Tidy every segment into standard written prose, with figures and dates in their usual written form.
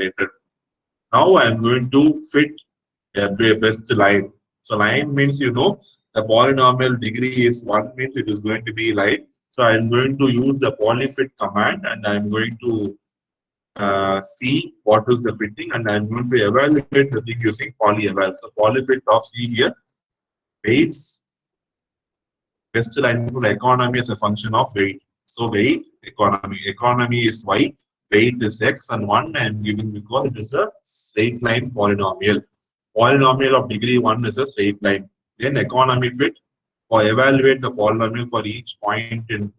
calculated. Now I am going to fit a best line. So line means the polynomial degree is 1 means it is going to be line. So I am going to use the polyfit command and I am going to see what is the fitting and I am going to evaluate the thing using polyeval. So polyfit of C here weights best line for economy as a function of weight. So weight economy. Economy is y, weight is x, and 1 I am giving because it is a straight line polynomial. Polynomial of degree 1 is a straight line. Then economy fit or evaluate the polynomial for each point in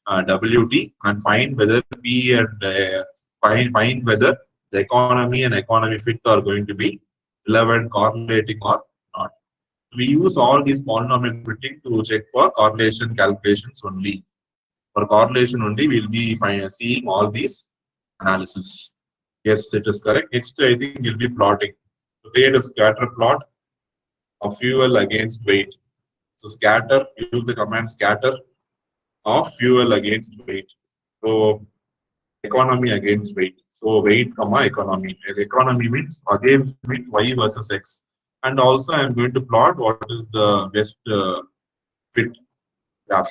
WT and find whether P and find whether the economy and economy fit are going to be relevant, correlating or not. We use all these polynomial fitting to check for correlation calculations only. For correlation only, we'll be seeing all these analysis. Yes, it is correct. Next, I think we'll be plotting. So create a scatter plot of fuel against weight. So scatter, use the command scatter of fuel against weight. So economy against weight. So weight, comma economy. Economy means against weight y versus x. And also I am going to plot what is the best fit graph.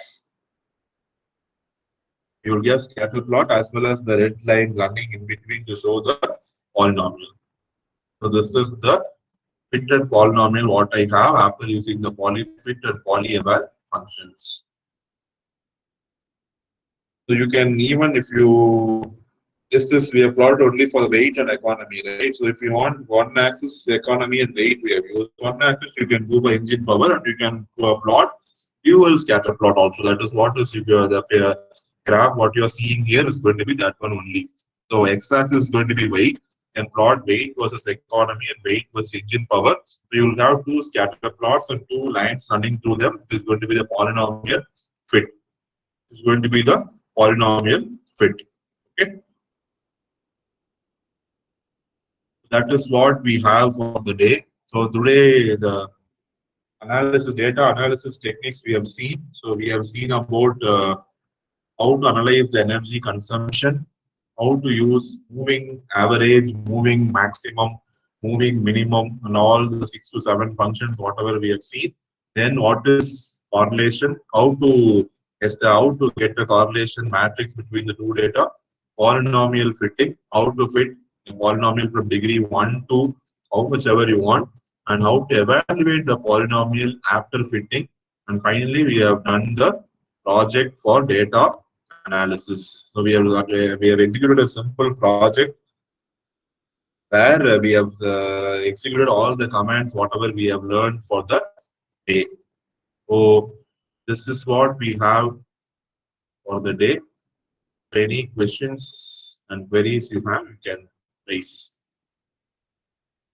You will get scatter plot as well as the red line running in between to show the polynomial. So this is the fitted polynomial what I have after using the polyfit and polyeval functions. So you can even if you we have plotted only for weight and economy, right? So if you want one axis economy and weight, we have used one axis. You can go for engine power and you can plot fuel scatter plot also. That is what is the graph. What you are seeing here is going to be that one only. So x-axis is going to be weight and plot weight versus economy and weight versus engine power. So you will have two scatter plots and two lines running through them. It is going to be the polynomial fit. It is going to be the polynomial fit. Okay. That is what we have for the day. So today the data analysis techniques we have seen. So we have seen about how to analyze the energy consumption, how to use moving average, moving maximum, moving minimum, and all the 6 to 7 functions, whatever we have seen. Then what is correlation, how to get a correlation matrix between the two data, polynomial fitting, how to fit a polynomial from degree 1 to how much ever you want, and how to evaluate the polynomial after fitting. And finally, we have done the project for data analysis. So we have executed a simple project where we have executed all the commands, whatever we have learned for the day. So this is what we have for the day. Any questions and queries you have, you can raise.